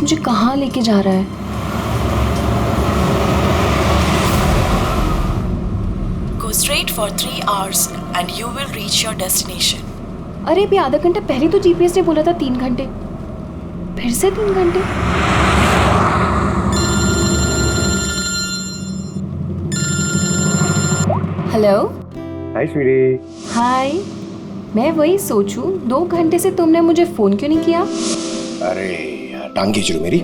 मुझे कहाँ लेके जा रहा है? Go straight for 3 hours and you will reach your destination. अरे अभी आधा घंटा पहले तो जीपीएस ने बोला था 3 घंटे, फिर से 3 घंटे। हेलो। हाय स्वीटी। हाय। मैं वही सोचूं 2 घंटे से तुमने मुझे फोन क्यों नहीं किया? अरे यार टांग खींच लो मेरी।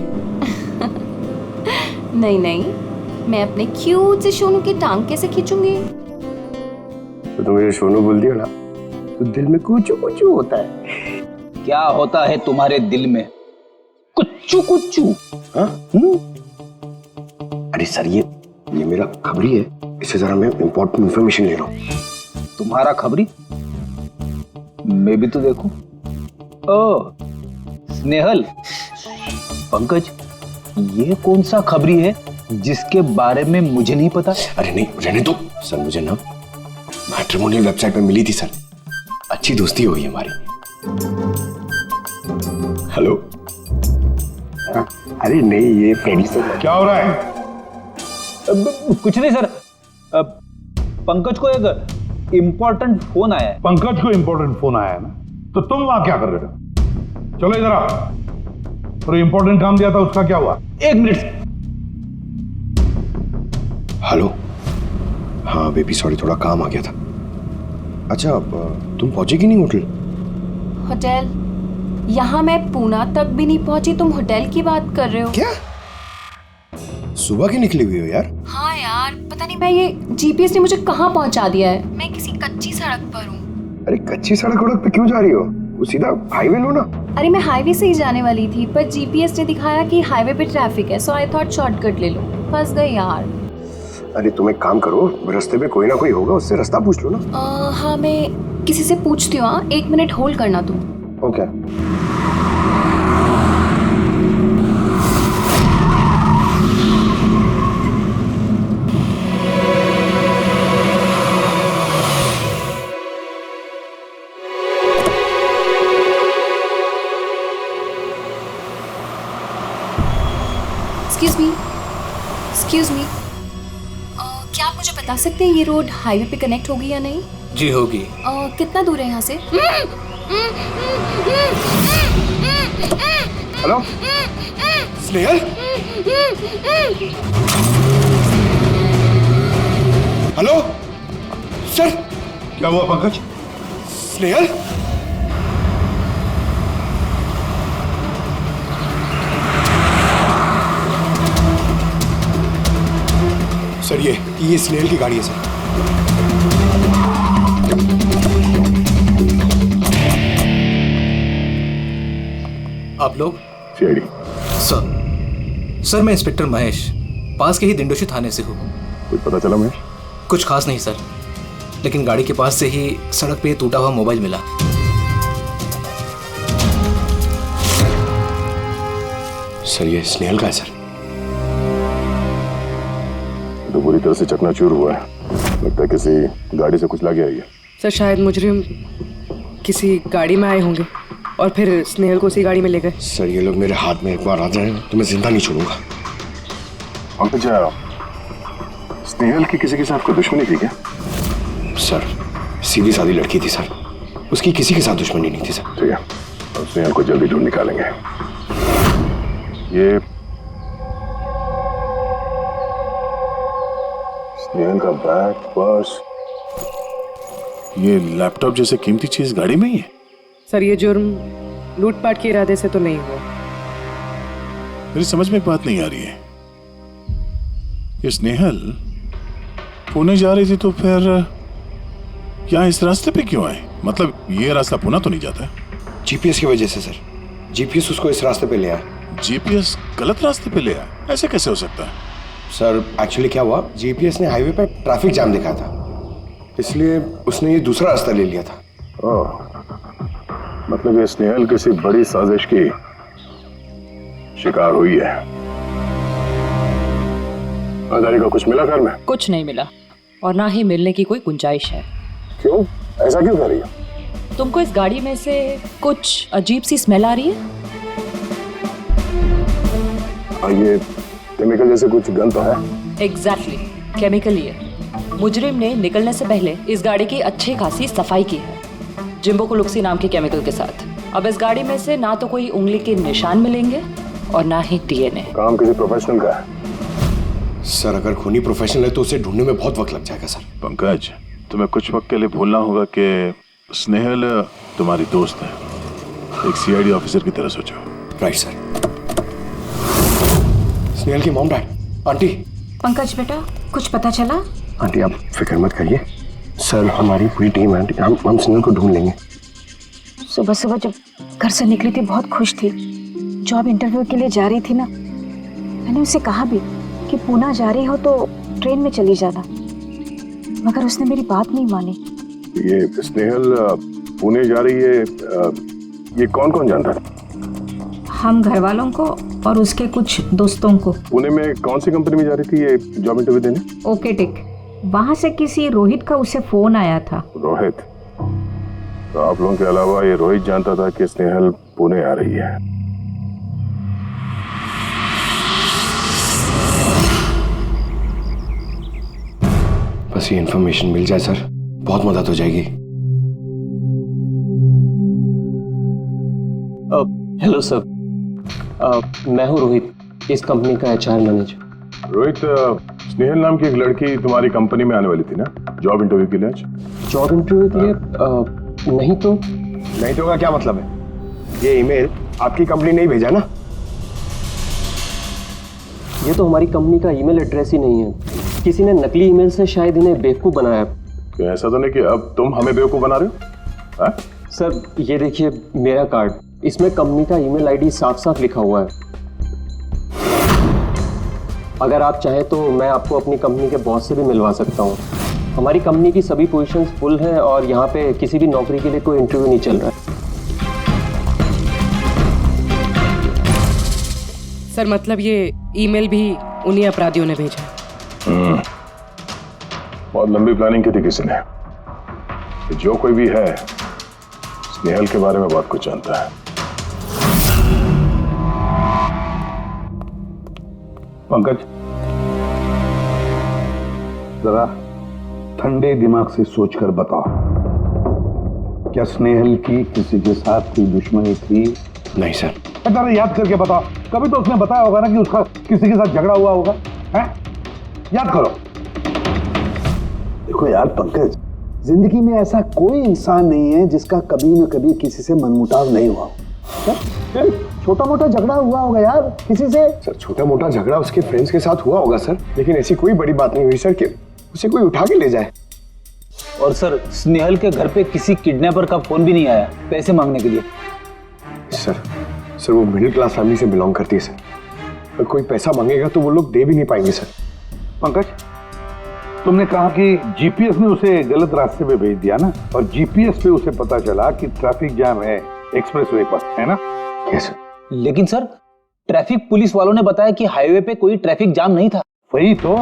नहीं नहीं, मैं अपने क्यूट से सोनू की टांग कैसे खींचूंगी? तो तुम मुझे सोनू बोल दियो ना तो दिल में कुचू कुचू होता है। क्या होता है तुम्हारे दिल में? कुच्चू कुच्चू। हाँ? अरे सर ये मेरा खबरी है, इससे जरा मैं इम्पोर्टेंट इंफॉर्मेशन ले रहा हूँ। तुम्हारा खबरी? मैं भी तो देखूं। ओ स्नेहल, पंकज, ये कौन सा खबरी है जिसके बारे में मुझे नहीं पता? अरे नहीं रहने दो सर, मुझे ना मैट्रिमोनियल वेबसाइट पे मिली थी सर, अच्छी दोस्ती हुई हमारी। हेलो। हाँ, अरे नहीं ये फ्रेंड सर। क्या हो रहा है? कुछ नहीं सर, पंकज को एक इम्पोर्टेंट फोन आया है। पंकज को इम्पोर्टेंट फोन आया है ना, तो तुम वहां क्या कर रहे थे? चलो इधर आओ। और इम्पोर्टेंट काम दिया था उसका क्या हुआ? 1 मिनट। हेलो। हाँ बेबी सॉरी, थोड़ा काम आ गया था। अच्छा तुम पहुंचे कि नहीं होटल? होटल? यहाँ मैं पूना तक भी नहीं पहुंची, तुम होटल की बात कर रहे हो? क्या सुबह की निकली हुई हो यार? हाँ यार, पता नहीं मैं ये जीपीएस ने मुझे कहाँ पहुंचा दिया है। मैं किसी कच्ची सड़क पर हूँ। अरे कच्ची सड़क पे क्यों जा रही हो? वो सीधा हाईवे लो ना। अरे मैं हाईवे से ही जाने वाली थी, पर जीपीएस ने दिखाया कि हाईवे पे ट्रैफिक है, सो आई थॉट शॉर्टकट ले लो। फंस गई यार। अरे तुम एक काम करो, रास्ते पे कोई ना कोई होगा, उससे रास्ता पूछ लो ना। हाँ मैं किसी से पूछती हूँ। 1 मिनट होल्ड करना तुम। ओके। एक्सक्यूज मी, क्या आप मुझे बता सकते हैं ये रोड हाईवे पे कनेक्ट होगी या नहीं? जी होगी। कितना दूर है यहाँ से? हेलो स्नेहल। Hello sir. क्या हुआ पंकज? स्नेहल। सर ये स्नेहल की गाड़ी है सर। आप लोग? सीआईडी। सर मैं इंस्पेक्टर महेश, पास के ही दिंडोशी थाने से हूँ। कुछ पता चला महेश? कुछ खास नहीं सर, लेकिन गाड़ी के पास से ही सड़क पे टूटा हुआ मोबाइल मिला। सर ये स्नेहल का है सर। तो पूरी तरह से चकनाचूर हुआ है, लगता है किसी गाड़ी से कुचला गया है। सर शायद मुजरिम किसी गाड़ी में आए होंगे और फिर स्नेहल को उसी गाड़ी में ले गए। सर ये लोग मेरे हाथ में एक बार आ जाए तो मैं जिंदा नहीं छोड़ूंगा। पंकज, स्नेहल की किसी के साथ कोई दुश्मनी थी क्या? सर सीधी सादी लड़की थी सर, उसकी किसी के साथ दुश्मनी नहीं थी सर। ठीक है, अब स्नेहल को जल्दी ढूंढ निकालेंगे। ये स्नेहल का बैग, पर्स, ये लैपटॉप जैसे कीमती चीज गाड़ी में ही है। सर ये जुर्म लूटपाट के इरादे से तो नहीं हुआ। मेरी समझ में एक बात नहीं आ रही है, ये स्नेहल पुणे जा रही थी तो फिर यहाँ इस रास्ते पे क्यों आए? मतलब ये रास्ता पुणे तो नहीं जाता? जीपीएस की वजह से सर, जीपीएस उसको इस रास्ते पे ले आया। जीपीएस गलत रास्ते पे ले आया, ऐसे कैसे हो सकता है? सर एक्चुअली क्या हुआ, जीपीएस ने हाईवे पे ट्रैफिक जाम दिखाया था, इसलिए उसने ये दूसरा रास्ता ले लिया था। ओह, मतलब ये स्नेहल किसी बड़ी साजिश की शिकार हुई है। आजारी का कुछ मिला घर में? कुछ नहीं मिला और ना ही मिलने की कोई गुंजाइश है। क्यों, ऐसा क्यों कर रही हो? तुमको इस गाड़ी में से कुछ अजीब सी स्मेल आ रही है? और ये केमिकल जैसे कुछ गन तो है? एग्जैक्टली, केमिकल ही है। मुजरिम ने निकलने से पहले इस गाड़ी की अच्छी खासी सफाई की है, जिम्बो कुलुक्सी नाम के केमिकल के साथ। अब इस गाड़ी में से ना तो कोई उंगली के निशान मिलेंगे और ना ही डीएनए। काम किसी प्रोफेशनल का है सर। अगर खूनी प्रोफेशनल है तो उसे ढूंढने में बहुत वक्त लग जाएगा सर। पंकज, तुम्हें कुछ वक्त के लिए भूलना होगा कि स्नेहल तुम्हारी दोस्त है। एक सीआईडी ऑफिसर की तरह सोचो। Right sir. स्नेहल की मॉम डैड, आंटी। पंकज बेटा, कुछ पता चला? आंटी आप फिक्र मत करिए सर, हमारी पूरी टीम है आंटी, हम स्नेहल को ढूंढ लेंगे। सुबह सुबह जब घर से निकली थी बहुत खुश थी। जॉब इंटरव्यू के लिए जा रही थी ना, मैंने उसे कहा भी कि पूना जा रही हो तो ट्रेन में चली जाना, मगर उसने मेरी बात नहीं मानी। ये स्नेहल पुणे जा रही है, ये कौन कौन जानता है? हम घर वालों को और उसके कुछ दोस्तों को। पुणे में कौन सी कंपनी में जा रही थी ये जॉब इंटरव्यू देने? ओके टिक। वहां से किसी रोहित का उसे फोन आया था। रोहित? तो आप लोगों के अलावा ये रोहित जानता था कि स्नेहल पुणे आ रही है। बस ये इन्फॉर्मेशन मिल जाए सर, बहुत मदद हो जाएगी। हेलो सर, मैं हूँ रोहित, इस कंपनी का HR मैनेजर। रोहित, स्नेहल नाम की एक लड़की तुम्हारी कंपनी में आने वाली थी ना जॉब इंटरव्यू के लिए आज? जॉब इंटरव्यू के लिए? नहीं तो। नहीं तो का क्या मतलब है? ये ईमेल आपकी कंपनी ने ही भेजा ना? ये तो हमारी कंपनी का ईमेल एड्रेस ही नहीं है, किसी ने नकली ईमेल से शायद इन्हें बेवकूफ़ बनाया। क्या ऐसा तो नहीं कि अब तुम हमें बेवकूफ़ बना रहे हो? सर ये देखिए मेरा कार्ड, इसमें कंपनी का ईमेल आईडी साफ साफ लिखा हुआ है। अगर आप चाहें तो मैं आपको अपनी कंपनी के बॉस से भी मिलवा सकता हूँ। हमारी कंपनी की सभी पोजीशंस फुल है और यहाँ पे किसी भी नौकरी के लिए कोई इंटरव्यू नहीं चल रहा है। सर मतलब ये ईमेल भी उन्हीं अपराधियों ने भेजा। बहुत लंबी प्लानिंग की थी किसी ने। जो कोई भी है स्नेहल के बारे में बहुत कुछ जानता है। पंकज, जरा ठंडे दिमाग से सोचकर बताओ, क्या स्नेहल की किसी के साथ कोई दुश्मनी थी? नहीं सर। जरा याद करके बताओ, कभी तो उसने बताया होगा ना कि उसका किसी के साथ झगड़ा हुआ होगा, हैं? याद करो। देखो यार पंकज, जिंदगी में ऐसा कोई इंसान नहीं है जिसका कभी न कभी किसी से मनमुटाव नहीं हुआ। छोटा मोटा झगड़ा हुआ होगा यार किसी से। सर छोटा मोटा झगड़ा उसके फ्रेंड्स के साथ हुआ होगा सर, लेकिन ऐसी कोई बड़ी बात नहीं हुई सर कि उसे कोई उठा के ले जाए। और सर स्नेहल के घर पे किसी किडनैपर का फोन भी नहीं आया पैसे मांगने के लिए। सर वो मिडिल क्लास फैमिली से बिलोंग करती है सर, अगर कोई पैसा मांगेगा तो वो लोग दे भी नहीं पाएंगे सर। पंकज, तुमने कहा कि जीपीएस ने उसे गलत रास्ते पे भेज दिया ना, और जीपीएस पे उसे पता चला कि ट्रैफिक जाम है एक्सप्रेसवे पर, है ना? यस। लेकिन सर ट्रैफिक पुलिस वालों ने बताया कि हाईवे पे कोई ट्रैफिक जाम नहीं था। वही तो,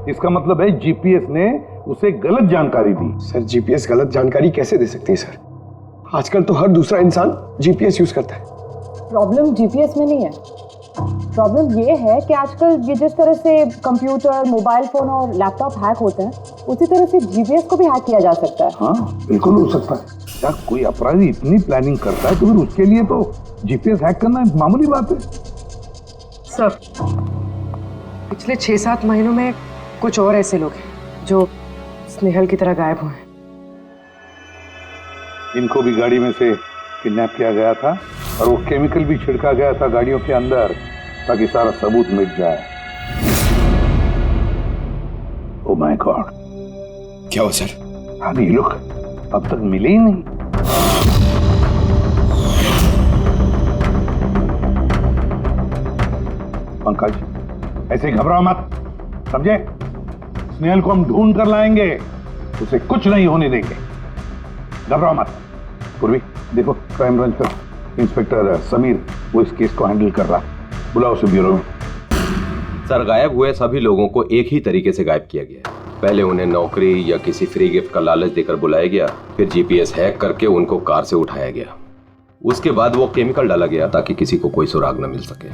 इसका मतलब है जीपीएस ने उसे गलत जानकारी दी। सर जीपीएस गलत जानकारी कैसे दे सकती है सर? आजकल तो हर दूसरा इंसान जीपीएस यूज करता है। प्रॉब्लम जीपीएस में नहीं है, प्रॉब्लम ये है कि आजकल ये जिस तरह से कंप्यूटर, मोबाइल फोन और लैपटॉप हैक होते हैं, उसी तरह से जीपीएस को भी हैक किया जा सकता है। हाँ बिल्कुल हो सकता है। क्या कोई अपराधी इतनी प्लानिंग करता है तो फिर उसके लिए तो जीपीएस हैक करना एक मामूली बात है। सर पिछले 6-7 महीनों में कुछ और ऐसे लोग हैं जो स्नेहल की तरह गायब हुए हैं। इनको भी गाड़ी में से किडनैप किया गया था और वो केमिकल भी छिड़का गया था गाड़ियों के अंदर ताकि सारा सबूत मिट जाए। ओह माय गॉड, क्या हुआ सर? अभी ये लोग अब तक मिले ही नहीं। पंकज ऐसे घबराओ मत, समझे? स्नेहल को हम ढूंढ कर लाएंगे, उसे कुछ नहीं होने देंगे, घबराओ मत। पूर्वी देखो, क्राइम ब्रांच का इंस्पेक्टर समीर वो इस केस को हैंडल कर रहा, बुलाओ उसे ब्यूरो में। सर गायब हुए सभी लोगों को एक ही तरीके से गायब किया गया। पहले उन्हें नौकरी या किसी फ्री गिफ्ट का लालच देकर बुलाया गया, फिर जीपीएस हैक करके उनको कार से उठाया गया, उसके बाद वो केमिकल डाला गया ताकि किसी को कोई सुराग न मिल सके।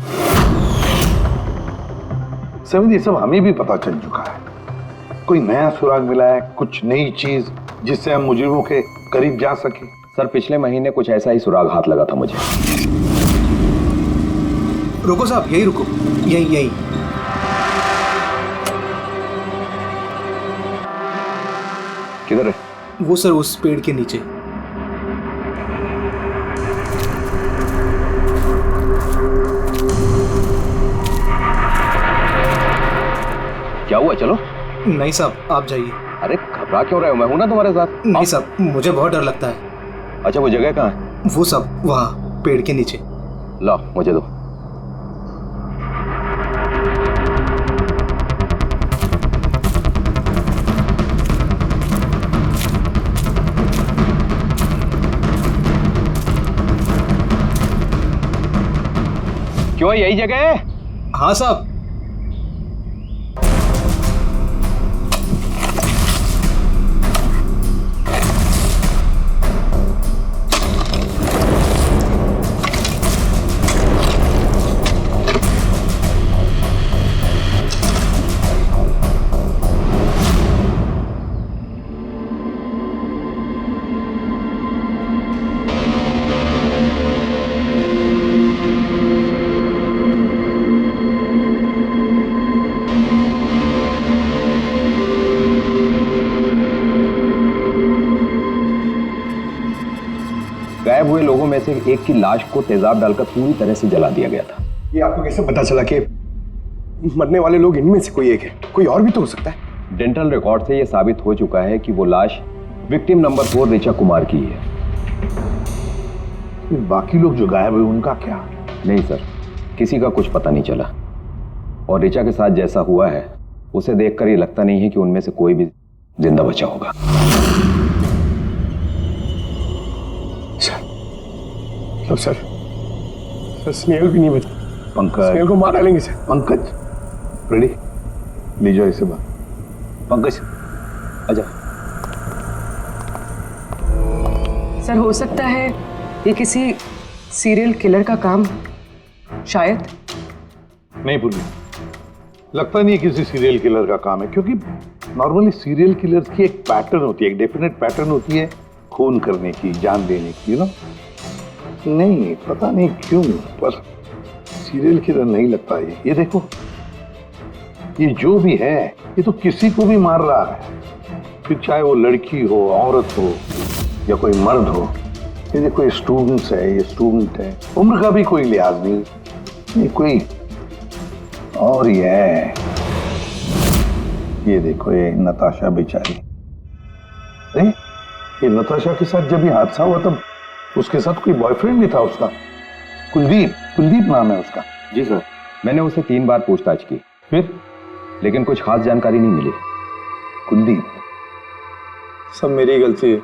समीर ये सब हमें भी पता चल चुका है। कोई नया सुराग मिला है, कुछ नई चीज जिससे हम मुजरिमों के करीब जा सके? सर पिछले महीने कुछ ऐसा ही सुराग हाथ लगा था मुझे। रुको साहब, यही रुको, यही यही। किधर है? वो सर उस पेड़ के नीचे। क्या हुआ? चलो। नहीं साहब, आप जाइए। अरे घबरा क्यों रहे हो? मैं हूं ना तुम्हारे साथ। नहीं साहब, मुझे बहुत डर लगता है। अच्छा वो जगह कहाँ है? वो सब वहाँ पेड़ के नीचे। ला मुझे दो। क्यों यही जगह है? हाँ साहब। गायब हुए लोगों में से एक की लाश को तेजाब डालकर पूरी तरह से जला दिया गया था। ये आपको कैसे पता चला कि मरने वाले लोग इनमें से कोई एक है? कोई और भी तो हो सकता है। डेंटल रिकॉर्ड से यह साबित हो चुका है कि वो लाश विक्टिम नंबर 4 ऋचा कुमार की है। बाकी लोग जो गायब हुए उनका क्या? नहीं सर, किसी का कुछ पता नहीं चला। और ऋचा के साथ जैसा हुआ है उसे देखकर ये लगता नहीं है कि उनमें से कोई भी जिंदा बचा होगा। सर स्नेहल भी नहीं बचा। पंकज, स्नेहल को मार डालेंगे सर। पंकज रेडी, ले जाओ इसे बाहर। पंकज आजा। सर हो सकता है ये किसी सीरियल किलर का काम, शायद। नहीं पूर्वी, लगता नहीं किसी सीरियल किलर का काम है, क्योंकि नॉर्मली सीरियल किलर्स की एक पैटर्न होती है, एक डेफिनेट पैटर्न होती है खून करने की, जान देने की, ना। नहीं पता नहीं क्यों, पर सीरियल किलर नहीं लगता ये देखो, ये जो भी है ये तो किसी को भी मार रहा है, फिर चाहे वो लड़की हो, औरत हो या कोई मर्द हो। ये देखो ये स्टूडेंट्स है, ये स्टूडेंट है, उम्र का भी कोई लिहाज नहीं, ये कोई और ही है। ये देखो ये नताशा बेचारी, अरे ये नताशा के साथ जब ये हादसा हुआ तब उसके साथ कोई बॉयफ्रेंड भी था उसका, कुलदीप नाम है उसका। जी सर, मैंने उसे 3 बार पूछताछ की, फिर लेकिन कुछ खास जानकारी नहीं मिली। कुलदीप? सब मेरी गलती है,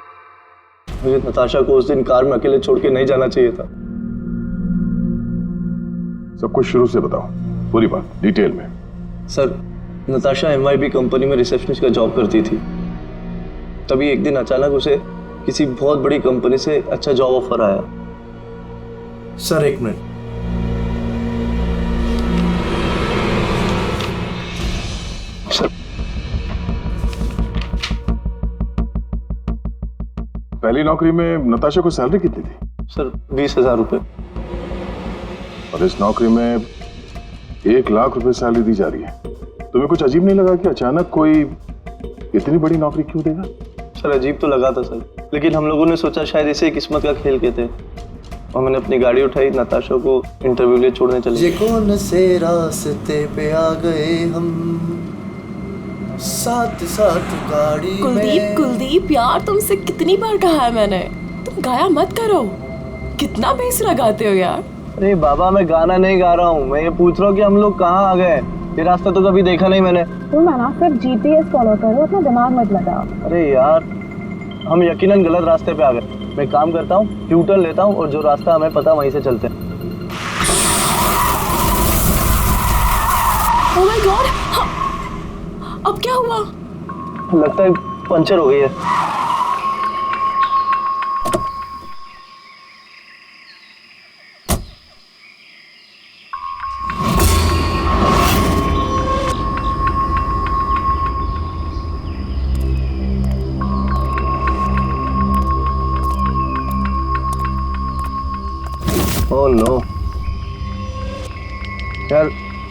मुझे नताशा को उस दिन कार में अकेले छोड़ के नहीं जाना चाहिए था। सब कुछ शुरू से बताओ, पूरी बात डिटेल में। सर, नताशा MYB कंपनी में रिसेप्शनिस्ट का जॉब करती थी। तभी एक दिन अचानक उसे किसी बहुत बड़ी कंपनी से अच्छा जॉब ऑफर आया। सर एक मिनट। सर पहली नौकरी में नताशा को सैलरी कितनी थी? सर 20,000 रुपए। और इस नौकरी में 1 लाख रुपए सैलरी दी जा रही है। तुम्हें कुछ अजीब नहीं लगा कि अचानक कोई इतनी बड़ी नौकरी क्यों देगा? सर अजीब तो लगा था सर, लेकिन हम लोगों ने सोचा शायद इसे किस्मत का खेल कहते हैं, और मैंने अपनी गाड़ी उठाई, नताशा को इंटरव्यू लिए छोड़ने चले। ये कौन से रास्ते पे आ गए हम, साथ साथ गाड़ी में। कुलदीप यार, तुमसे कितनी बार कहा है मैंने, तुम गाया मत करो, कितना बेसुरा गाते हो यार। अरे बाबा, मैं गाना नहीं गा रहा हूँ, मैं ये पूछ रहा हूँ कि हम लोग कहाँ आ गए। ये रास्ता तो कभी देखा नहीं मैंने। तुम ना सिर्फ GPS फॉलो करो, अपना दिमाग मत लगाओ। अरे यार, हम यकीनन गलत रास्ते पे आ गए। मैं काम करता हूँ, ट्यूटर लेता हूँ और जो रास्ता हमें पता वहीं से चलते हैं। ओह माय गॉड, अब क्या हुआ? लगता है पंचर हो गई है। ओह नो यार,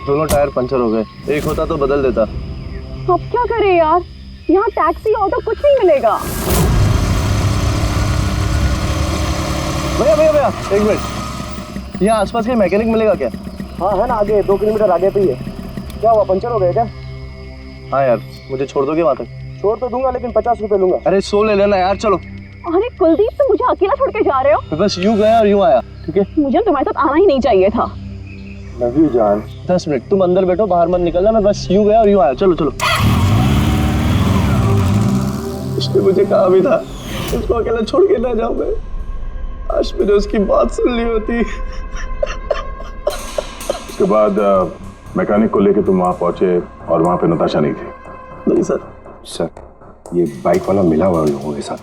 दोनों टायर पंचर हो गए। एक होता तो बदल देता। अब क्या करें यार, यहाँ टैक्सी ऑटो कुछ नहीं मिलेगा। भैया भैया भैया, एक मिनट, यहाँ आसपास कोई मैकेनिक मिलेगा क्या? हाँ है ना, आगे 2 किलोमीटर आगे पे ही है। क्या हुआ, पंचर हो गया क्या? हाँ यार, मुझे छोड़ दोगे वहाँ तक? छोड़ तो दूंगा, लेकिन 50 रुपए लूंगा। अरे 100 ले लेना यार, चलो। अरे कुलदीप, तुम मुझे अकेला छोड़ के जा रहे हो? मैं बस यूं गया और यूं आया, ठीक है? मुझे तुम्हारे साथ आना ही नहीं चाहिए था। लव यू जान। 10 मिनट तुम अंदर बैठो, बाहर मत निकलना। मैं बस यूं गया और यूं आया। चलो चलो। उसने मुझे कहा भी था उसको अकेला छोड़ के ना जाऊं मैं। आज मैंने उसकी बात सुन ली होती। उसके बाद मैकेनिक को लेके तुम वहां पहुंचे और वहां पे नताशा नहीं थी? नहीं सर। सर, ये बाइक वाला मिला हुआ उन लोगों के साथ।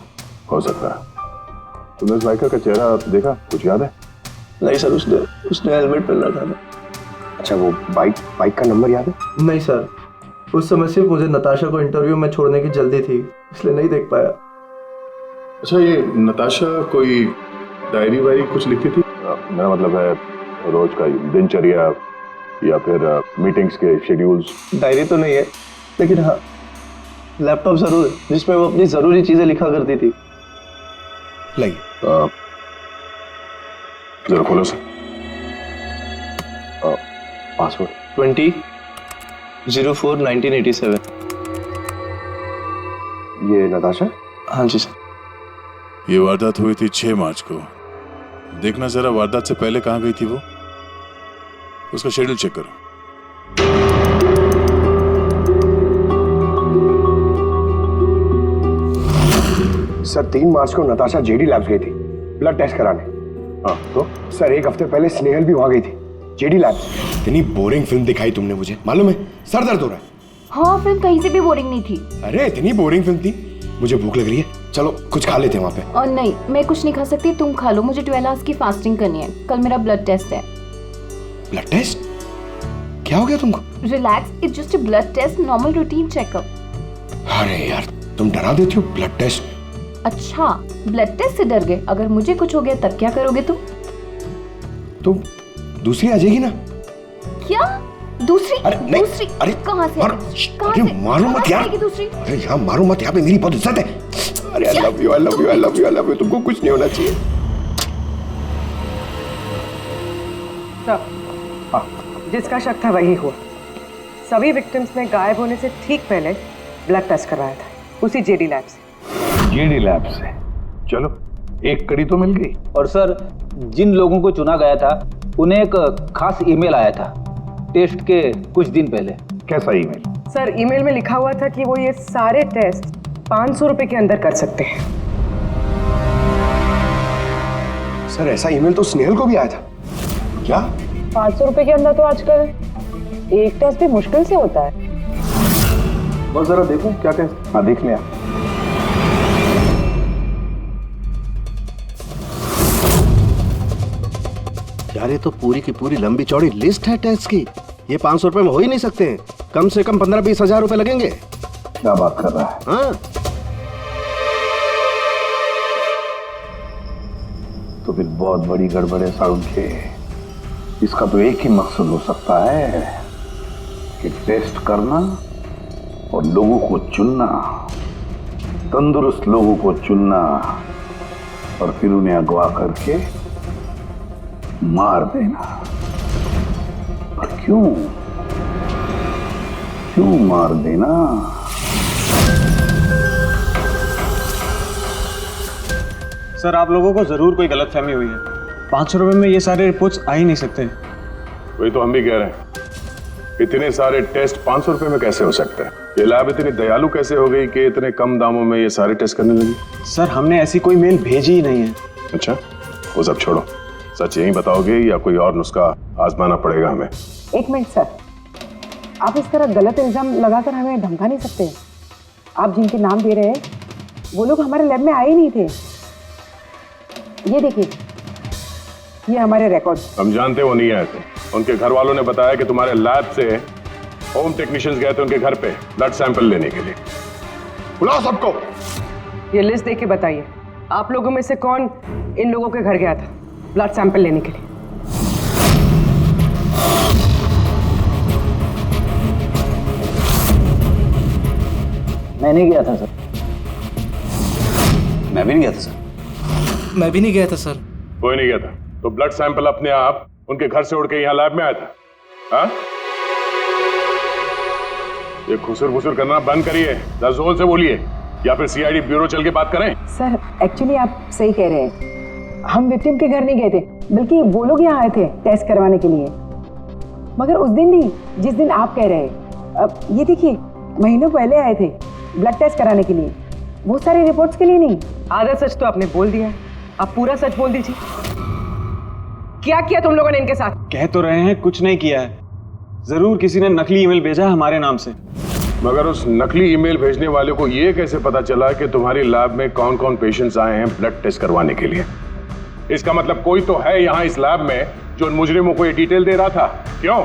हो सकता है। तुमने उस बाइकर का चेहरा देखा, कुछ याद है? नहीं सर, उसने हेलमेट पहना था ना। अच्छा, वो बाइक का नंबर याद है? नहीं सर, उस समय सिर्फ मुझे नताशा को इंटरव्यू में छोड़ने की जल्दी थी, इसलिए नहीं देख पाया। अच्छा, ये नताशा कोई डायरी वायरी कुछ लिखती थी? मेरा मतलब है रोज का दिनचर्या या फिर मीटिंग्स के शेड्यूल्स। डायरी तो नहीं है, लेकिन हाँ लैपटॉप जरूर है जिसमें वो अपनी जरूरी चीजें लिखा करती थी। लाइए, जरा खोलो सर। पासवर्ड 20/04/1987। ये नताशा? हाँ जी सर। ये वारदात हुई थी 6 मार्च को। देखना जरा वारदात से पहले कहाँ गई थी वो, उसका शेड्यूल चेक करो। सर, 3 मार्च को नताशा जेडी लैब्स गई थी ब्लड टेस्ट कराने। हाँ तो? सर, 1 हफ्ते पहले स्नेहल भी वहां गई थी जेडी लैब्स। इतनी बोरिंग फिल्म दिखाई तुमने मुझे, मालूम है? सर दर्द हो रहा है। हाँ, फिल्म कहीं से भी बोरिंग नहीं थी। अरे इतनी बोरिंग फिल्म थी। मुझे भूख लग रही है, चलो कुछ खा लेते हैं वहाँ पे। और नहीं, मैं कुछ नहीं खा सकती, तुम खा लो। मुझे 12 आवर्स की फास्टिंग करनी है, कल मेरा ब्लड टेस्ट है। Blood test? क्या हो गया तुमको? Relax, it's just a blood test, normal routine checkup. अरे यार, तुम डरा देती हो। Blood test? अच्छा, ब्लड टेस्ट से डर गए? अगर मुझे कुछ हो गया तब क्या करोगे तुम? तो दूसरी आ जाएगी ना? क्या दूसरी? अरे नहीं, दूसरी अरे कहाँ से? कहाँ अरे से? मारो मत यार। दूसरी? अरे यहाँ मारो मत, यहाँ पे मेरी बहुत इज्जत है। अरे I love you, I love you, I love you, I love you. तुमको कुछ नहीं होना चाहिए। जिसका शक था वही हुआ। सभी विक्टिम्स ने गायब होने से ठीक पहले ब्लड टेस्ट करवाया था, उसी जेडी लैब से। जेडी लैब से? चलो, एक कड़ी तो मिल गई। और सर, जिन लोगों को चुना गया था उन्हें एक खास ईमेल आया था टेस्ट के कुछ दिन पहले। कैसा ईमेल? सर, ईमेल में लिखा हुआ था कि वो ये सारे टेस्ट 500 रुपए के अंदर कर सकते हैं। सर, ऐसा ईमेल तो स्नेहल को भी आया था। क्या 500 रुपए के अंदर तो आजकल एक टेस्ट भी मुश्किल से होता है। बस जरा देखो क्या टेस्ट। हाँ देख लिया। यार, ये तो पूरी की पूरी लंबी चौड़ी लिस्ट है टेस्ट की। ये 500 रुपए में हो ही नहीं सकते हैं। कम से कम 15-20 हजार रुपए लगेंगे। क्या बात कर रहा है? हाँ, तो फिर बहुत बड़ी गड़बड़ है साउंड के। इसका तो एक ही मकसद हो सकता है कि टेस्ट करना और लोगों को चुनना, तंदुरुस्त लोगों को चुनना और फिर उन्हें अगवा करके मार देना। और क्यों मार देना? सर, आप लोगों को जरूर कोई गलतफहमी हुई है। 500 रुपए में ये सारे रिपोर्ट्स आ ही नहीं सकते। वही तो हम भी कह रहे हैं। इतने सारे टेस्ट 500 रुपए में कैसे हो सकते हैं? ये लैब इतनी दयालु कैसे हो गई कि इतने कम दामों में ये सारे टेस्ट करने लगी? सर, हमने ऐसी कोई मेल भेजी ही नहीं है। अच्छा, वो सब छोड़ो। सच यही बताओगे या कोई और नुस्खा आजमाना पड़ेगा हमें? 1 मिनट सर, आप इस तरह गलत इल्जाम लगाकर हमें धमका नहीं सकते। आप जिनके नाम दे रहे हैं वो लोग हमारे लैब में आए नहीं थे। ये देखिए, ये हमारे रिकॉर्ड। हम जानते वो नहीं आए थे। उनके घर वालों ने बताया कि तुम्हारे लैब से होम टेक्नीशियंस गए थे उनके घर पे ब्लड सैंपल लेने के लिए। बुलाओ सबको। ये लिस्ट देख के बताइए, आप लोगों में से कौन इन लोगों के घर गया था ब्लड सैंपल लेने के लिए? मैं नहीं गया था सर। मैं भी नहीं गया था सर। मैं भी नहीं गया था सर। कोई नहीं गया था तो ब्लड सैंपल अपने आप उनके घर से उड़ के यहाँ लैब में आया था? हाँ? ये खुसर फुसर करना बंद करिए, जोर से बोलिए, या फिर सीआईडी ब्यूरो चल के बात करें। सर एक्चुअली आप सही कह रहे हैं, हम विक्टिम के घर नहीं गए थे, बल्कि वो लोग यहाँ आए थे टेस्ट करवाने के लिए। मगर उस दिन नहीं जिस दिन आप कह रहे हैं। अब ये देखिए, महीनों पहले आए थे ब्लड टेस्ट कराने के लिए, वो सारी रिपोर्ट्स के लिए नहीं। आधा सच तो आपने बोल दिया, आप पूरा सच बोल दीजिए। क्या किया तुम लोगों ने इनके साथ? कह तो रहे हैं कुछ नहीं किया है, जरूर किसी ने नकली ईमेल भेजा है हमारे नाम से। मगर उस नकली ईमेल भेजने वाले को ये कैसे पता चला कि तुम्हारी लैब में कौन कौन पेशेंट्स आए हैं ब्लड टेस्ट करवाने के लिए? इसका मतलब कोई तो है यहाँ इस लैब में जो उन मुजरिमों को ये डिटेल दे रहा था, क्यों?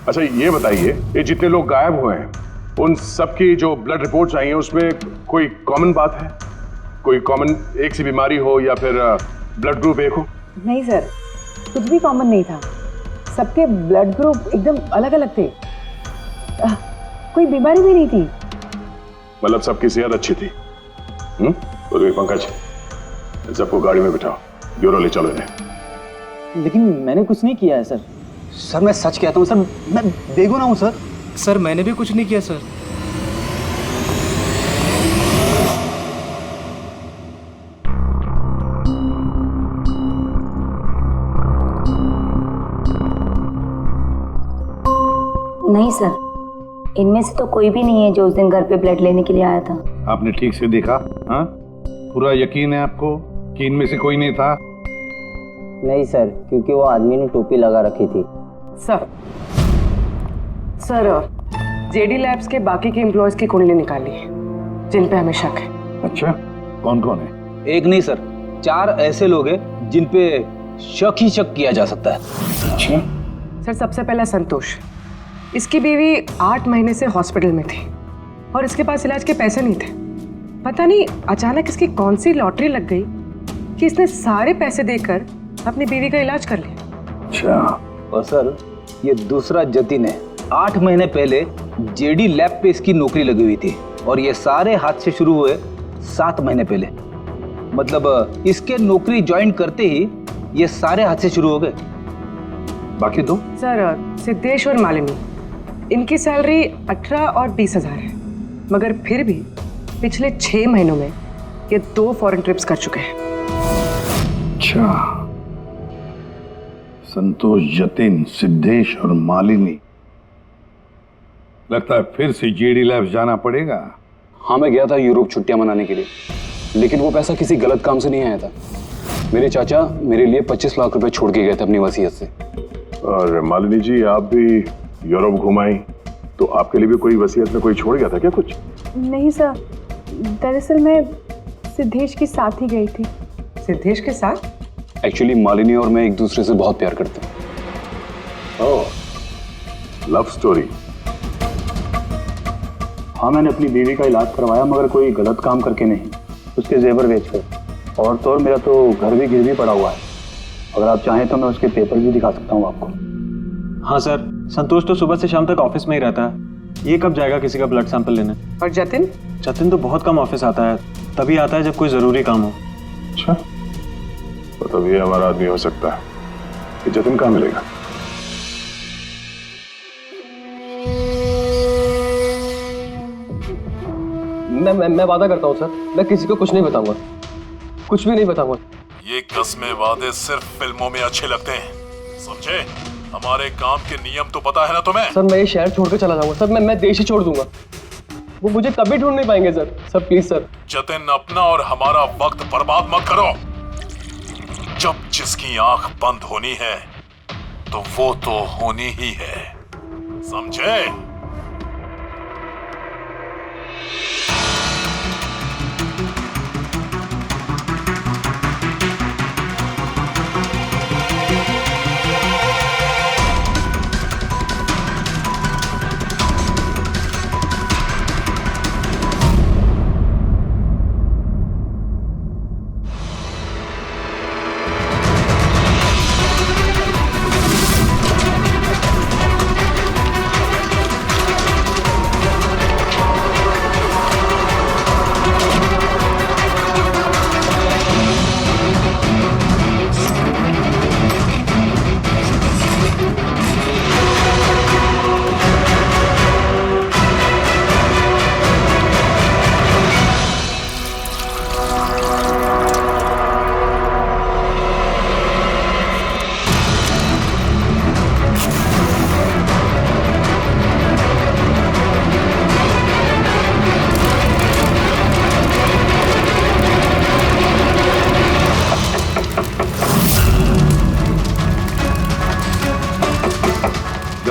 अच्छा ये बताइए, ये जितने लोग गायब हुए हैं उन सबकी जो ब्लड रिपोर्ट्स आई हैं उसमें कोई कॉमन बात है? कोई कॉमन एक सी बीमारी हो या फिर ब्लड ग्रुप एक हो? नहीं सर, कुछ भी कॉमन नहीं था, सबके ब्लड ग्रुप एकदम अलग अलग थे। कोई बीमारी भी नहीं थी। मतलब सबकी सेहत अच्छी थी? तो पंकज, सबको गाड़ी में बिठाओ, ब्यूरो ले चलो इन्हें। लेकिन मैंने कुछ नहीं किया है सर। सर मैं सच कहता हूँ सर, मैं बेगुनाह हूँ सर। सर मैंने भी कुछ नहीं किया सर। नहीं सर, इनमें से तो कोई भी नहीं है जो उस दिन घर पे ब्लड लेने के लिए आया था। आपने ठीक से देखा? हाँ, पूरा यकीन है आपको कि इनमें से कोई नहीं था? नहीं सर, क्योंकि वो आदमी ने टोपी लगा रखी थी। सर जेडी लैब्स के बाकी के एम्प्लॉयज की कुंडली निकाली है जिन पे हमें शक है। अच्छा, कौन कौन है? एक नहीं सर, 4 ऐसे लोग हैं जिन पे शक ही शक किया जा सकता है। अच्छा सर, सबसे पहला संतोष, इसकी बीवी 8 महीने से हॉस्पिटल में थी और इसके पास इलाज के पैसे नहीं थे। पता नहीं अचानक इसकी कौन सी लॉटरी लग गई कि इसने सारे पैसे देकर अपनी बीवी का इलाज कर लिया। अच्छा। और सर ये दूसरा जतिन है, 8 महीने पहले जेडी लैब पे इसकी नौकरी लगी हुई थी और ये सारे हादसे शुरू हुए 7 महीने पहले। मतलब इसके नौकरी ज्वाइन करते ही ये सारे हादसे शुरू हो गए। बाकी दो सर, सिद्धेश और मालिनी, इनकी सैलरी 18 और 20,000 है, मगर फिर भी पिछले 6 महीनों में ये 2 फॉरेन ट्रिप्स कर चुके हैं। अच्छा, संतोष, जतिन, सिद्धेश और मालिनी, लगता है फिर से जेडी लैब्स जाना पड़ेगा। हाँ, मैं गया था यूरोप छुट्टियां मनाने के लिए, लेकिन वो पैसा किसी गलत काम से नहीं आया था। मेरे चाचा मेरे लिए 25 लाख रुपए छोड़ के गए थे अपनी वसीयत से। और मालिनी जी, आप भी यूरोप घुमाई तो आपके लिए भी कोई वसीयत में कोई छोड़ गया था क्या कुछ? नहीं सर, दरअसल मैं सिद्धेश के साथ ही गई थी। सिद्धेश के साथ? एक्चुअली मालिनी और मैं एक दूसरे से बहुत प्यार करते हैं। ओह, लव स्टोरी। हाँ, मैंने अपनी बीवी का इलाज करवाया, मगर कोई गलत काम करके नहीं, उसके जेवर बेचकर। और तो और मेरा तो घर भी गिरवी पड़ा हुआ है, अगर आप चाहें तो मैं उसके पेपर भी दिखा सकता हूँ आपको। हाँ सर, संतोष तो सुबह से शाम तक ऑफिस में ही रहता है, ये कब जाएगा किसी का ब्लड सैंपल लेने? और जतिन? जतिन तो बहुत कम ऑफिस आता है, तभी आता है जब कोई जरूरी काम हो। अच्छा, तो तब ये हमारा आदमी हो सकता है। ये जतिन कहाँ मिलेगा? मैं वादा करता हूँ सर, मैं किसी को कुछ नहीं बताऊंगा, कुछ भी नहीं बताऊंगा। ये कस्में वादे सिर्फ फिल्मों में अच्छे लगते हैं, समझे? हमारे काम के नियम तो पता है ना तुम्हें? सर, मैं ये शहर छोड़कर चला जाऊंगा सर, मैं देश ही छोड़ दूंगा, वो मुझे कभी ढूंढ नहीं पाएंगे सर प्लीज सर। जतिन, अपना और हमारा वक्त बर्बाद मत करो। जब जिसकी आंख बंद होनी है तो वो तो होनी ही है, समझे?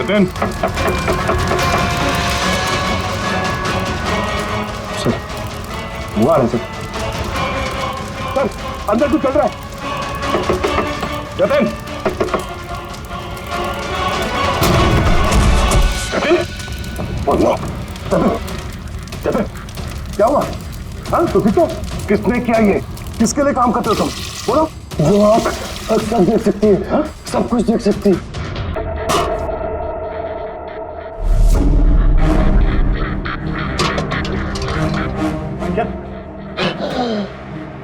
जतिन, सर वो आ रहे सर। सर अंदर कुछ चल रहा है। जतिन, जतिन, बोलो। जतिन, क्या हुआ? हाँ तो ठीक हो? किसने किया ये? किसके लिए काम करते हो तुम? बोलो। वो आँख सब देख सकती है, हाँ? सब कुछ देख सकती है। क्या?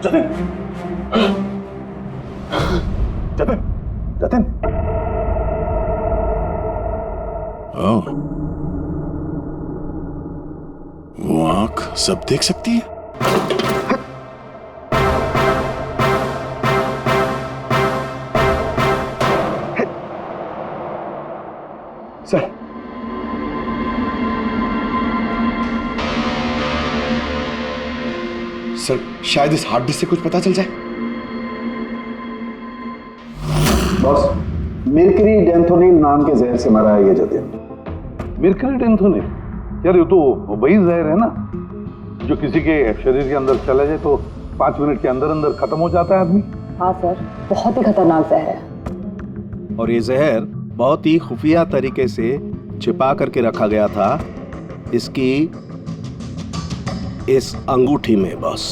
जतिन, जतिन, जतिन। ओह, वो आंख सब देख सकती है। सर, सर शायद इस हार्ड डिस्क से कुछ पता चल जाए। बॉस, मिर्करी डेंथोनिल नाम के जहर से मरा है ये जतिन। मिर्करी डेंथोनिल? यार ये तो वही जहर है ना जो किसी के शरीर के अंदर चला जाए तो 5 मिनट के अंदर अंदर खत्म हो जाता है आदमी। हाँ सर, बहुत ही खतरनाक जहर है। और ये जहर बहुत ही खुफिया तरीके से छिपा करके रखा गया था इसकी इस अंगूठी में बॉस।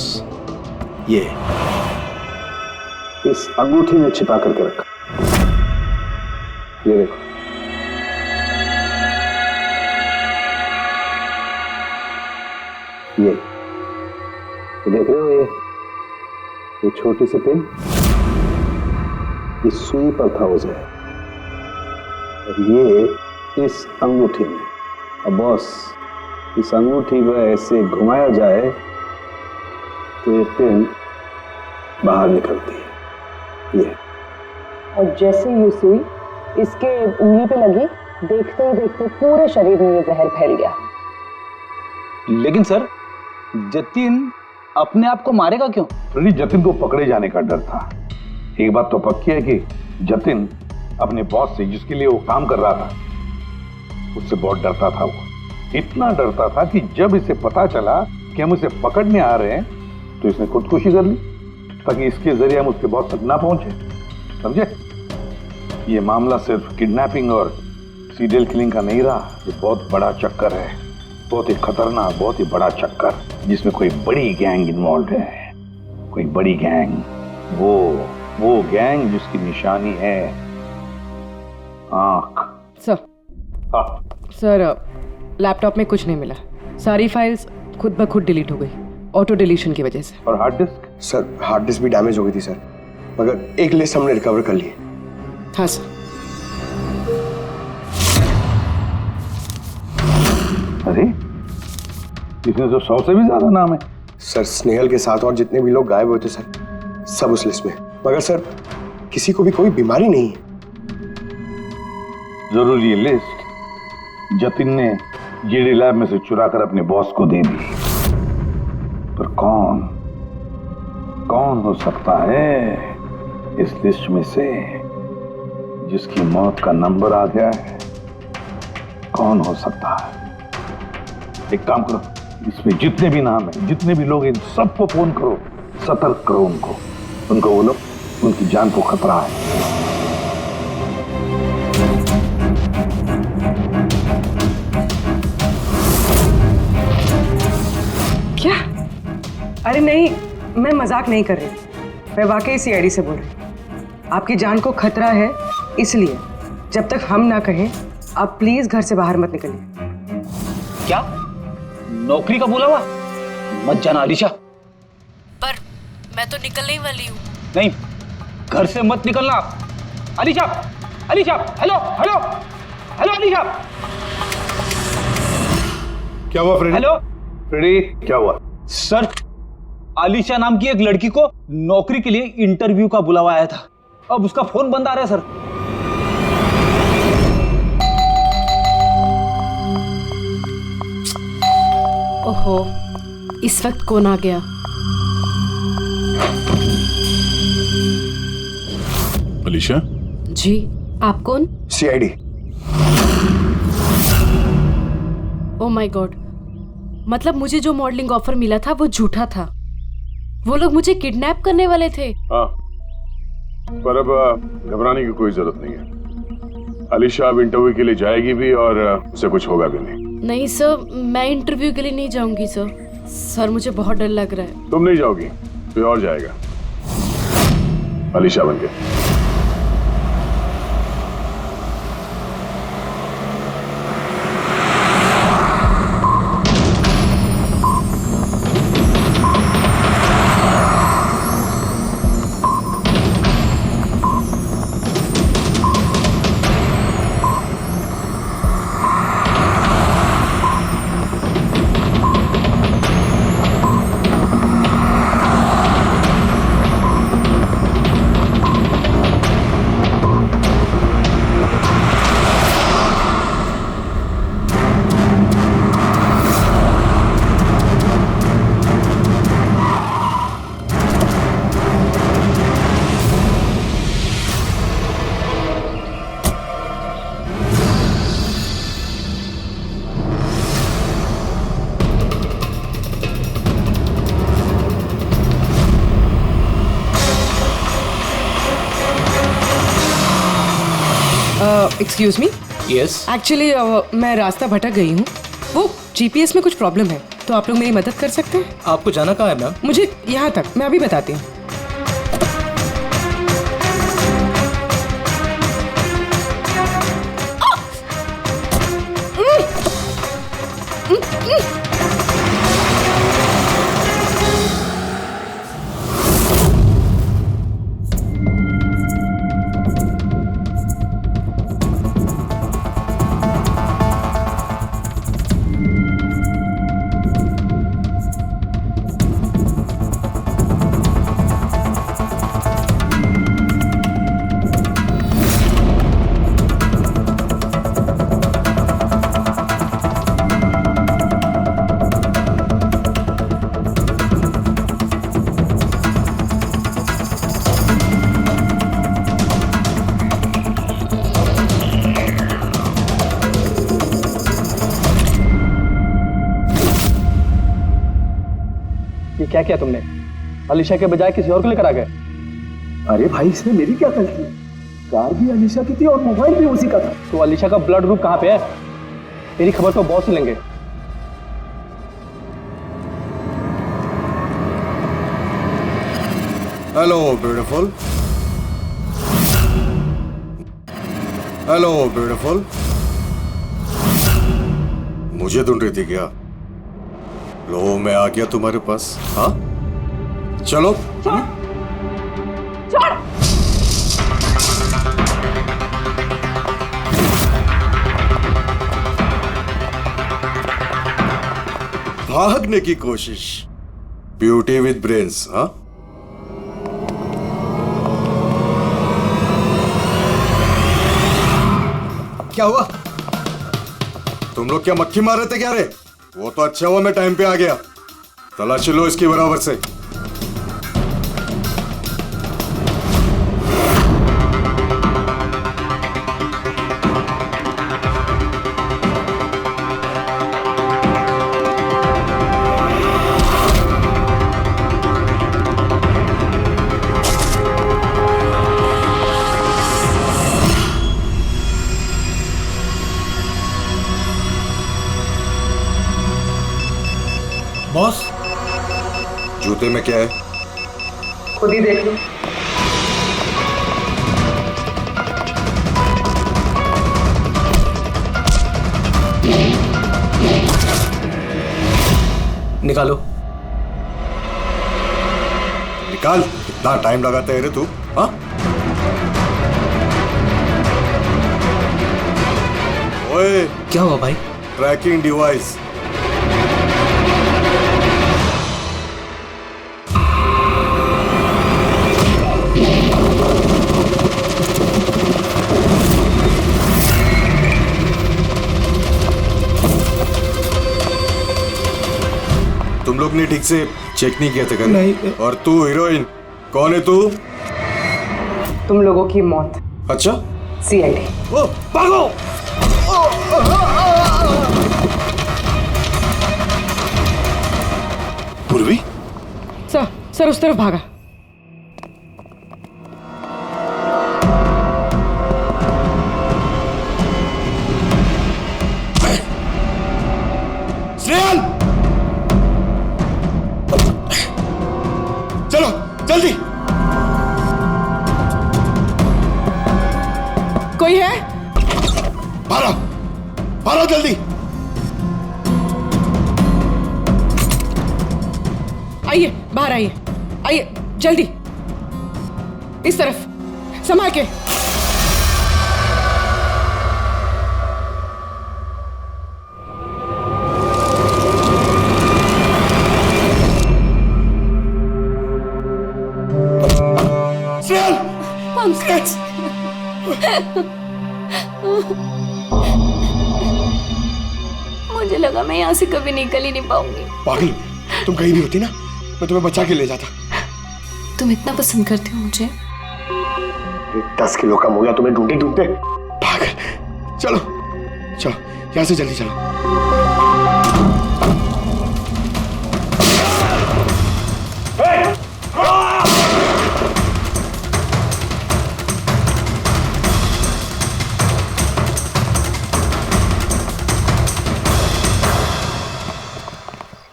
ये इस अंगूठी में छिपा करके रखा। ये देखो, ये देख रहे हो? ये छोटी सी पिन इस सुई पर था वो जहर, और ये इस अंगूठी में। अब बॉस, इस अंगूठी को ऐसे घुमाया जाए तो ये पिन बाहर निकलती है। ये और जैसे ये सुई इसके उंगली पे लगी, देखते ही देखते पूरे शरीर में ये जहर फैल गया। लेकिन सर, जतिन अपने आप को मारेगा क्यों? जतिन को पकड़े जाने का डर था। एक बात तो पक्की है कि जतिन अपने बॉस से, जिसके लिए वो काम कर रहा था, उससे बहुत डरता था। वो इतना डरता था कि जब इसे पता चला कि हम इसे पकड़ने आ रहे हैं तो इसने खुदकुशी कर ली ताकि इसके जरिए हम उसके बॉस तक ना पहुंचे। समझे? ये मामला सिर्फ किडनैपिंग और सीरियल किलिंग का नहीं रहा, ये बहुत बड़ा चक्कर है, बहुत ही खतरनाक, बहुत ही बड़ा चक्कर, जिसमें कोई बड़ी गैंग इन्वॉल्व है। कोई बड़ी गैंग, वो गैंग जिसकी निशानी है आंख। सर, सर लैपटॉप में कुछ नहीं मिला। सारी फाइल्स खुद ब खुद डिलीट हो गई, ऑटो डिलीशन की वजह से। और hard disk? Sir hard disk भी डैमेज हो गई थी सर, मगर एक लिस्ट हमने रिकवर कर ली। हाँ सर। अरे इसमें तो 100 से भी ज्यादा नाम है। सर स्नेहल के साथ और जितने भी लोग गायब हुए थे सर, सब उस लिस्ट में। मगर सर किसी को भी कोई बीमारी नहीं है। जरूर ये लिस्ट जतिन ने जीडी लैब में से चुरा कर अपने बॉस को दे दी। पर कौन हो सकता है इस लिस्ट में से जिसकी मौत का नंबर आ गया है? कौन हो सकता है? एक काम करो, इसमें जितने भी नाम हैं, जितने भी लोग, इन सबको फोन करो, सतर्क करो उनको बोलो उनकी जान को खतरा है। क्या? अरे नहीं, मैं मजाक नहीं कर रही, मैं वाकई सीआईडी से बोल रही। आपकी जान को खतरा है, इसलिए जब तक हम ना कहें आप प्लीज घर से बाहर मत निकलिए। क्या नौकरी का बोला हुआ? मत जाना अलीशा। पर मैं तो निकलने ही वाली हूँ। नहीं, घर से मत निकलना। Alisha, Alisha, hello hello hello Alisha. क्या हुआ फ्रेडी? हेलो फ्रेडी, क्या हुआ? सर, अलीशा नाम की एक लड़की को नौकरी के लिए इंटरव्यू का बुलावा आया था। अब उसका फोन बंद आ रहा है सर। ओहो, इस वक्त कौन आ गया? अलीशा? जी, आप कौन? सीआईडी। ओह माय गॉड, मतलब मुझे जो मॉडलिंग ऑफर मिला था वो झूठा था। वो लोग मुझे किडनैप करने वाले थे। हाँ, पर अब घबराने की कोई जरूरत नहीं है। अलीशा अब इंटरव्यू के लिए जाएगी भी और उसे कुछ होगा भी नहीं। नहीं सर, मैं इंटरव्यू के लिए नहीं जाऊंगी सर। सर मुझे बहुत डर लग रहा है। तुम नहीं जाओगी, कोई और जाएगा, अलीशा बनके। Excuse me. यस। एक्चुअली मैं रास्ता भटक गई हूँ। वो जीपीएस में कुछ प्रॉब्लम है, तो आप लोग मेरी मदद कर सकते हैं? आपको जाना कहाँ है मैम? मुझे यहाँ तक, मैं अभी बताती हूँ। क्या किया तुमने? अलीशा के बजाय किसी और को लेकर आ गए? अरे भाई, इसमें मेरी क्या गलती? कार भी अलीशा की थी और मोबाइल भी उसी का था। तो अलीशा का ब्लड ग्रुप कहाँ पे है? तेरी खबर तो बॉस से लेंगे। Hello beautiful. Hello beautiful. मुझे ढूंढ रही थी क्या? लो, मैं आ गया तुम्हारे पास। हाँ, चलो। भागने की कोशिश। Beauty with brains. हाँ, क्या हुआ? तुम लोग क्या मक्खी मार रहे थे क्या रे? वो तो अच्छा हुआ मैं टाइम पे आ गया। तलाशी लो इसकी बराबर से। बॉस, जूते में क्या है? खुद ही देख लो। निकालो। निकाल। कितना टाइम लगाता है रे तू? हाँ, ओए, क्या हुआ भाई? Tracking device. तुम लोग ने ठीक से चेक नहीं किया था क्या? नहीं। और तू हीरोइन, कौन है तू? तुम लोगों की मौत। अच्छा, सीआईडी। ओ, भागो! पूर्वी? सर उस तरफ भागा। स्नेहल, चलो जल्दी। कोई है? भारो जल्दी। आइए, बाहर आइए, आइए जल्दी, इस तरफ, संभाल के। मुझे लगा मैं यहाँ से कभी निकल ही नहीं पाऊंगी। पागल, तुम कहीं भी होती ना, मैं तुम्हें बचा के ले जाता। तुम इतना पसंद करते हो मुझे? 10 किलो कम हो गया तुम्हें ढूंढते ढूंढते। पागल, चलो चलो यहाँ से जल्दी चलो।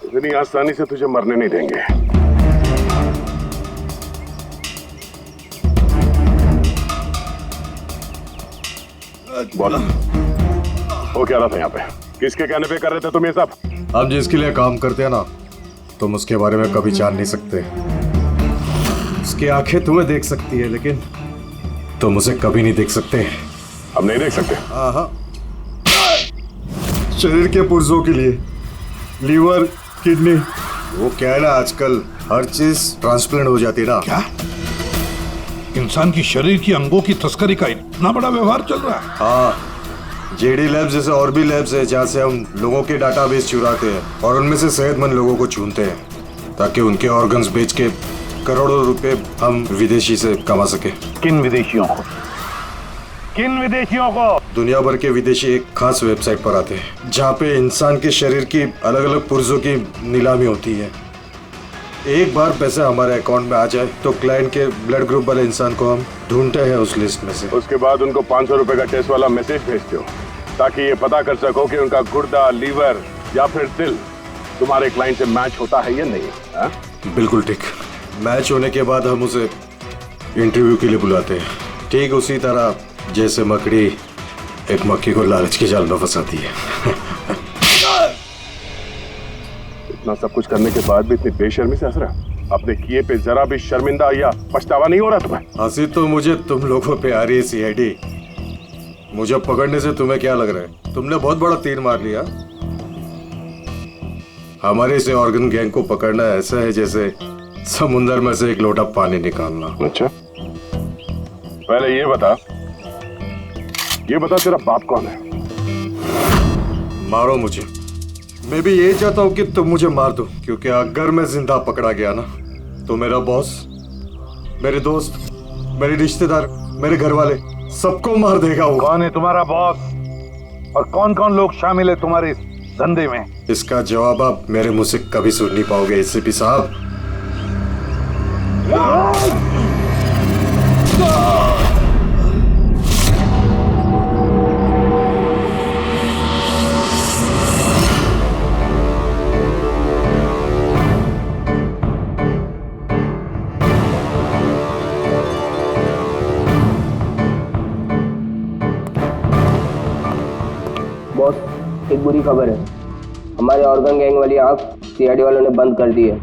इतनी आसानी से तुझे मरने नहीं देंगे। बोलो, वो क्या रहा था यहाँ पे? किसके कहने पे कर रहे थे तुम ये सब? हम जिसके लिए काम करते हैं ना, तुम उसके बारे में कभी जान नहीं सकते। उसकी आंखें तुम्हें देख सकती है, लेकिन तुम उसे कभी नहीं देख सकते। अब नहीं देख सकते? हाँ, शरीर के पुर्जों के लिए लीवर, किडनी, वो क्या है ना, आजकल हर चीज ट्रांसप्लांट हो जाती है ना। क्या इंसान की शरीर की अंगों की तस्करी का इतना बड़ा व्यवहार चल रहा है? हाँ, जेडी लैब्स जैसे और भी लैब्स है जहाँ से हम लोगों के डाटाबेस चुराते हैं और उनमें से सेहतमंद लोगों को चुनते हैं ताकि उनके ऑर्गन्स बेच के करोड़ों रुपए हम विदेशी से कमा सके। किन विदेशियों को? किन विदेशियों को? दुनिया भर के विदेशी एक खास वेबसाइट पर आते हैं जहाँ पे इंसान के शरीर की अलग अलग पुर्जों की नीलामी होती है। एक बार पैसा हमारे अकाउंट में आ जाए तो क्लाइंट के ब्लड ग्रुप वाले इंसान को हम ढूंढते हैं उस लिस्ट में से। उसके बाद उनको 500 रुपए का टेस्ट वाला मैसेज भेजते हो ताकि ये पता कर सको कि उनका गुर्दा, लीवर या फिर दिल तुम्हारे क्लाइंट से मैच होता है या नहीं। हा? बिल्कुल ठीक। मैच होने के बाद हम उसे इंटरव्यू के लिए बुलाते हैं, ठीक उसी तरह जैसे मकड़ी एक मक्खी को लालच के जाल में फंसाती है। इतना सब कुछ करने के बाद भी इतनी बेशर्मी से हंस रहा? अपने किए पे जरा भी शर्मिंदा या पछतावा नहीं हो रहा तुम्हें? हंसी तो मुझे तुम लोगों पे आ रही है सीआईडी। मुझे पकड़ने से तुम्हें क्या लग रहा है? तुमने बहुत बड़ा तीर मार लिया। हमारे से ऑर्गन गैंग को पकड़ना ऐसा है जैसे समुंदर में से एक लोटा पानी निकालना। अच्छा, पहले ये बता तेरा बाप कौन है? मारो मुझे। मैं भी यही चाहता हूँ कि तुम मुझे मार दो, क्योंकि अगर मैं जिंदा पकड़ा गया ना तो मेरा बॉस, मेरे दोस्त, मेरे रिश्तेदार, मेरे घर वाले सबको मार देगा वो। कौन है तुम्हारा बॉस और कौन कौन लोग शामिल है तुम्हारे इस धंधे में? इसका जवाब आप मेरे मुंह से कभी सुन नहीं पाओगे एसीपी साहब। बॉस, एक बुरी खबर है। हमारे ऑर्गन गैंग वाली आग सीआईडी वालों ने बंद कर दी है,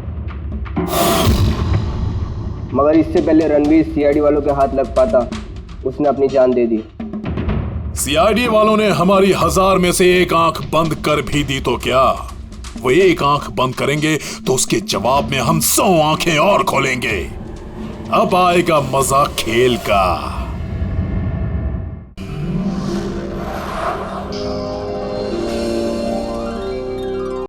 मगर इससे पहले रणवीर सीआईडी वालों के हाथ लग पाता, उसने अपनी जान दे दी। सीआईडी वालों ने हमारी 1000 में से एक आंख बंद कर भी दी तो क्या? वो एक आंख बंद करेंगे तो उसके जवाब में हम 100 आंखें और खोलेंगे। अब आएगा मजा खेल का।